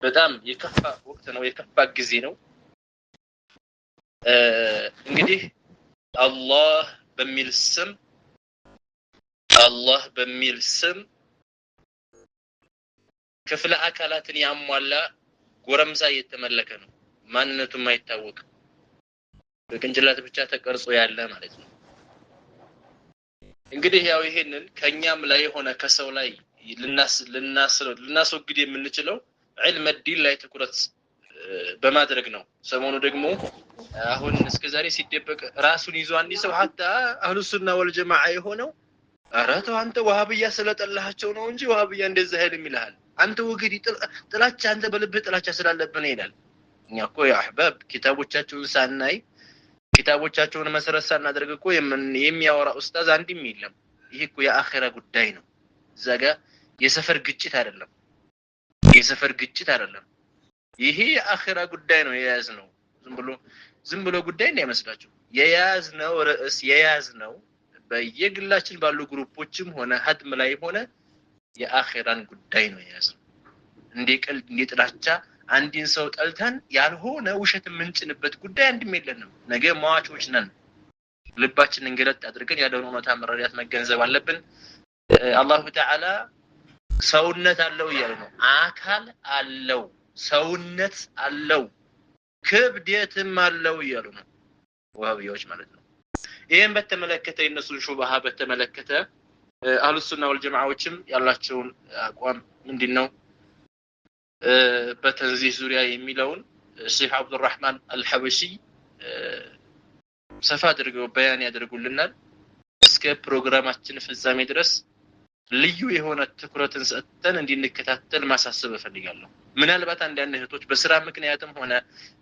በጣም የከፋ ወቅት ነው የከፋ ጊዜ ነው እንግዲህ አላህ በሚል ስም ክፍለ አካላትን ያሟላ ጎረምሳ እየተመለከ ነው ማንነቱ የማይታወቅ በቅንጭላት ብቻ ተቀርጾ ያለ ማለት ነው እንግዲህ ያው ይሄንን ከኛም ላይ ሆነ ከሰው ላይ ልናስወግድ የምንችለው علم الدين ላይ ትኩረት በማድረግ ነው ሰሞኑ ደግሞ አሁን እስከዛሬ ሲደበቅ ራሱን ይዞ አንዲ ሰው hatta አህሉ ሱና ወልጀማዓ የሆነው አራተው አንተ ወሃብያ ስለጠላሃቸው ነው እንጂ ወሃብያ እንደዛ አይልም ይልሃል አንተ ወግዲ ጥላቻ አንተ በልብህ ጥላቻ ስላለብህ ይላል እኛ እኮ ያ አህባብ ኪታቦቻቸውን ሳናይ ኪታቦቻቸውን መሰረት ሳናደርግ እኮ የሚያወራ ኡስታዝ አንድም የለም ይሄ እኮ የአኺራ ጉዳይ ነው ዘጋ የሰፈር ግጭት አይደለም ይሄ የአኺራ ጉዳይ ነው የያዝነው ዝም ብሎ ጉዳይ እንዳይመስላችሁ የያዝነው ርዕስ የያዝነው በየግላችን ባሉ ግሩፖችም ሆነ ሀድም ላይ ሆነ የአኺራን ጉዳይ ነው የያዝነው እንዲጥላቻ አንድን ሰው ጠልተን ያልሆነ ውሸት ምንጭንበት ጉዳይ አንድም የለንም ነገ ማዋቾች ነን ልባችንን እንገለጥ አድርገን ያለውን እውነታ መረዳት መገንዘብ አለብን አላሁ ተዓላ ሰውነት አለው ይላል ነው አካል አለው ሰውነት አለው ክብደትም አለው ይላል ነው ወሃቢዎች ማለት ነው ይሄን በተመለከተ እነሱን ሹብሃ በተመለከተ አህሉ ሱና ወልጀማዓዎችም ያላቸውን አቋም ምንድነው በተንዚህ ዙሪያ የሚለውን ሼህ አብዱራህማን አልሐበሺ ሰፋ አድርገው በያን ያደርጉልናል እስከ ፕሮግራማችን ፍጻሜ ድረስ ልዩ የሆነ ትኩረትን ሰጥተን እንድንከታተል ማሳሰብ እፈልጋለሁ ምናልባት አንዳንድ እህቶች በስራ ምክንያትም ሆነ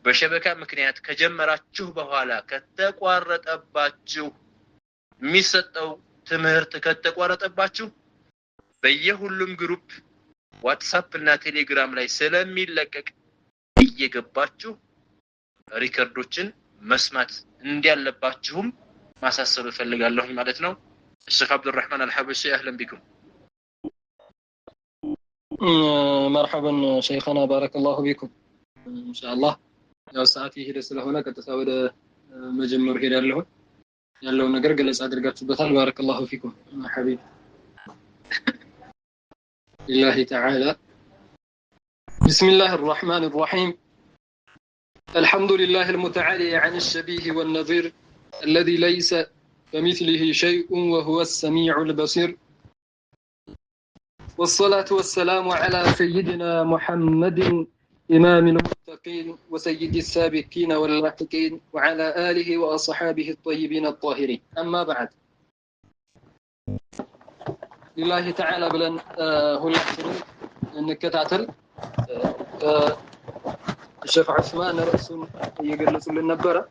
በሸበካ ምክንያት ከጀመራችሁ በኋላ ከተቋረጠባችሁ የሚሰጠው ትምህርት ከተቋረጠባችሁ በየሁሉም ግሩፕ ዋትስአፕ እና ቴሌግራም ላይ ስለሚለቀቅ እየገባችሁ ሪከርዶችን መስማት እንዲያለባችሁም ማሳሰብ እፈልጋለሁ ማለት ነው الشيخ عبد الرحمن الحبشي اهلا بكم مرحبا شيخنا بارك الله بكم ان شاء الله ያው ሰዓት ይሄደ ስለሆነ ቀጥታ ወደ መጀመር ሄዳለሁ ያለው ነገር ገለጻ አድርጋችሁበታል بارك الله فيكم حبيب لله تعالى بسم الله الرحمن الرحيم الحمد لله المتعالي عن الشبيه والنظير الذي ليس كمثله شيء وهو السميع البصير والصلاة والسلام على سيدنا محمد إمام المتقين وسيد السابقين واللاحقين وعلى آله وأصحابه الطيبين الطاهرين أما بعد لله تعالى بلن هلحسن نكتاتل الشيخ عثمان رأسون يقلص للنبرة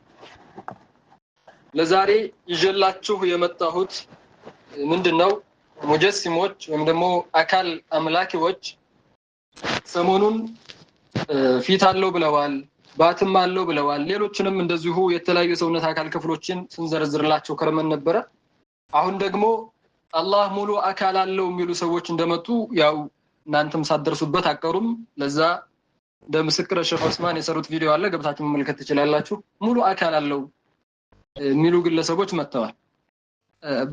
ለዛሬ ይጀላችሁ የመጣሁት ምንድነው ሙጀሲሞች ወይም ደግሞ አካል አምላኪዎች ሰሞኑን ፊት አለው ብለዋል ባትም አለው ብለዋል ሌሎችንም እንደዚሁ የተለያዩ ሰውነት አካል ክፍሎችን ስንዘርዝርላቸው ከረመን ነበር አሁን ደግሞ አላህ ሙሉ አካል አለው የሚሉ ሰዎች እንደመጡ ያው እናንተም ሳደርሱበት አቀሩም ለዛ እንደምስክር ሼህ ዑስማን የሰሩት ቪዲዮ አለ ገብታችሁ መመልከት ትችላላችሁ ሙሉ አካል አለው ሚሉ ግለሰቦች መጥተዋል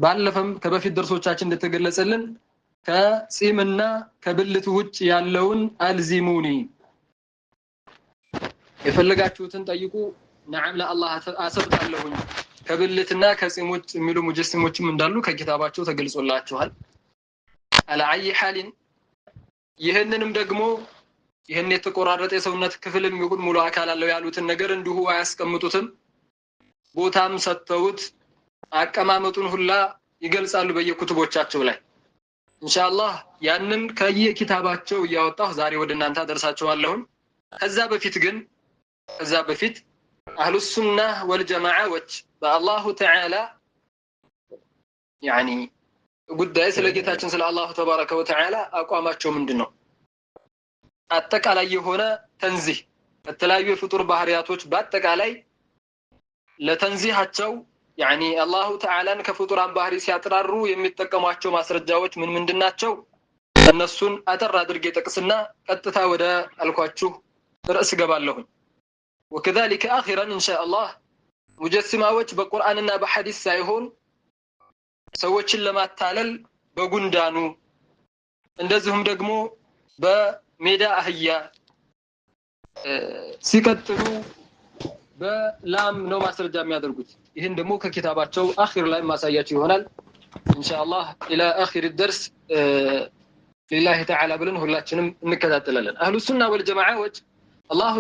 ባለፈም ከበፊት ደርሶቻችን እንደተገለጸልን ከጺምና ከብልት ውጭ ያለውን አልዚሙኒ የፈለጋችሁትን ጠይቁ ነዓም ለአላህ አሰብታለሁኝ ከብልትና ከጺም ውጭ ሚሉ ሙጀሲሞችም እንዳሉ ከኪታባቸው ተገልጾላችኋል አለአይ ሐሊን ይሄንንም ደግሞ ይሄን የተቆራረጠ የሰውነት ክፍልም ይሁን ሙሉ አካል አለው ያሉትን ነገር እንዲሁ አያስቀምጡትም ቦታም ሰጥተውት አቀማመጡን ሁላ ይገልጻሉ በየኩቱቦቻቸው ላይ ኢንሻአላህ ያንን ከየኪታባቸው ያወጣው ዛሬ ወደ እናንተ አደርሳችኋለሁ ከዛ በፊት አህሉ ሱና ወልጀማዓዎች በአላሁ ተዓላ ያኒ ጉዳይ ስለጌታችን ስለ አላሁ ተባረከ ወተዓላ አቋማቸው ምንድነው አጠቃላይ የሆነ ተንዚህ የተለያዩ ፍጡር ባህሪያቶች በአጠቃላይ ለተንዚሃቸው ያኒ አላሁ ተዓላን ከፍጡራን ባህሪ ሲያጥራሩ የሚጠቀሟቸው ማስረጃዎች ምን ምንድናቸው እነሱን አጠር አድርጌ ጠቅስና ቀጥታ ወደ አልኳችሁ ርዕስ ገባለሁ وكذلك اخيرا ان شاء الله ሙጀሲማዎች በቁርአንና በሐዲስ ሳይሆን ሰዎችን ለማታለል በጉንዳኑ እንደዚሁም ደግሞ በሜዳ አህያ ሲቀጥሉ በላም ነው ማስረጃ የሚያደርጉት ይሄን ደግሞ ከኪታባቸው አኺር ላይ ማሳያችሁ ይሆናል ኢንሻአላህ الى اخر الدرس لله تعالى ብለን ሁላችንም እንከታተላለን አህሉ ሱና ወል ጀማዓዎች አላህ